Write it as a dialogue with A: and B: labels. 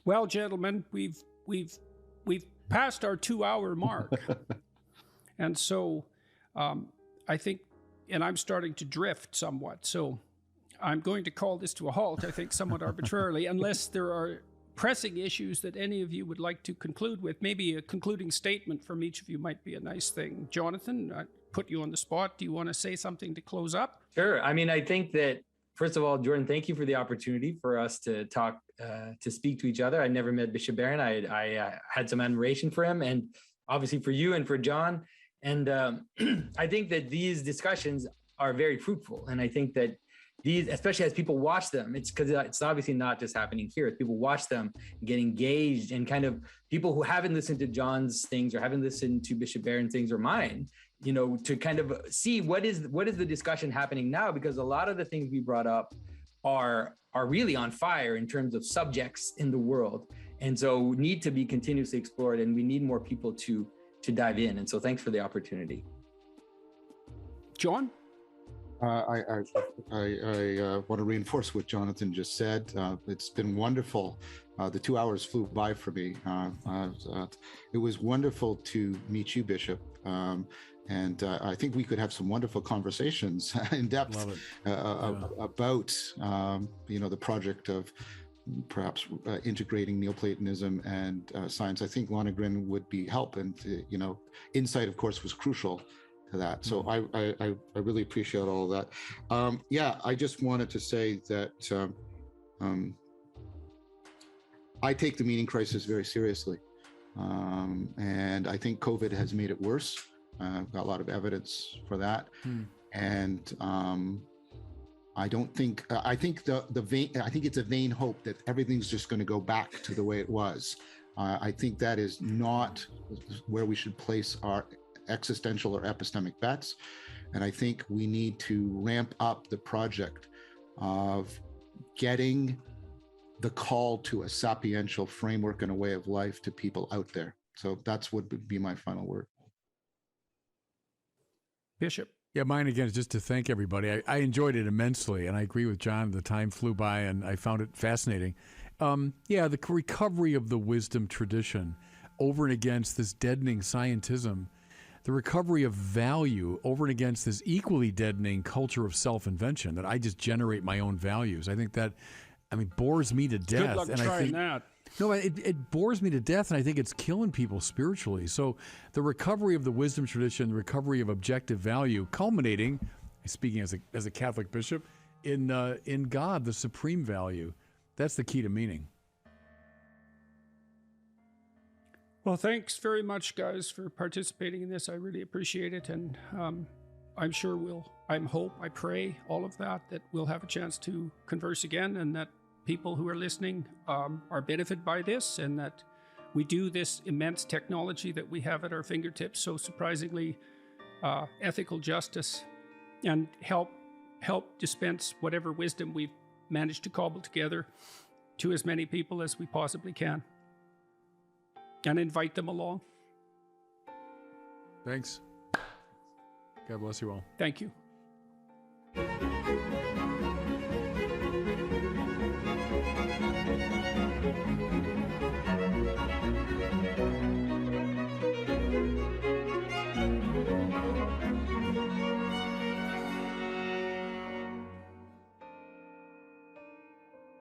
A: Well, gentlemen, we've passed our 2-hour mark, and so I think, and I'm starting to drift somewhat. So I'm going to call this to a halt. I think somewhat arbitrarily, unless there are pressing issues that any of you would like to conclude with. Maybe a concluding statement from each of you might be a nice thing. Jonathan, I put you on the spot. Do you want to say something to close up?
B: Sure. I mean, I think that, first of all, Jordan, thank you for the opportunity for us to talk, to speak to each other. I never met Bishop Barron. I had some admiration for him, and obviously for you and for John. And I think that these discussions are very fruitful. And I think that these, especially as people watch them, it's because it's obviously not just happening here. As people watch them, get engaged, and kind of people who haven't listened to John's things or haven't listened to Bishop Barron's things or mine, you know, to kind of see what is the discussion happening now, because a lot of the things we brought up are really on fire in terms of subjects in the world, and so need to be continuously explored, and we need more people to dive in. And so thanks for the opportunity.
A: John?
C: I want to reinforce what Jonathan just said. It's been wonderful. The 2 hours flew by for me. It was wonderful to meet you, Bishop. And I think we could have some wonderful conversations in depth about, the project of perhaps integrating Neoplatonism and science. I think Lonergan would be help, and insight, of course, was crucial to that. So I really appreciate all of that. I just wanted to say that I take the meaning crisis very seriously, and I think COVID has made it worse. I've got a lot of evidence for that, and I think it's a vain hope that everything's just going to go back to the way it was. I think that is not where we should place our existential or epistemic bets. And I think we need to ramp up the project of getting the call to a sapiential framework and a way of life to people out there. So that's what would be my final word.
A: Bishop?
D: Yeah, mine again is just to thank everybody. I enjoyed it immensely, and I agree with John. The time flew by, and I found it fascinating. The recovery of the wisdom tradition over and against this deadening scientism, the recovery of value over and against this equally deadening culture of self-invention, that I just generate my own values. I think that, bores me to death.
A: Good luck trying that.
D: No, it bores me to death, and I think it's killing people spiritually. So the recovery of the wisdom tradition, the recovery of objective value, culminating, speaking as a Catholic bishop, in God, the supreme value. That's the key to meaning.
A: Well, thanks very much, guys, for participating in this. I really appreciate it, and I'm sure I pray all of that we'll have a chance to converse again, and that people who are listening are benefited by this, and that we do this immense technology that we have at our fingertips, so surprisingly ethical justice, and help dispense whatever wisdom we've managed to cobble together to as many people as we possibly can, and invite them along.
D: Thanks. God bless you all.
A: Thank you.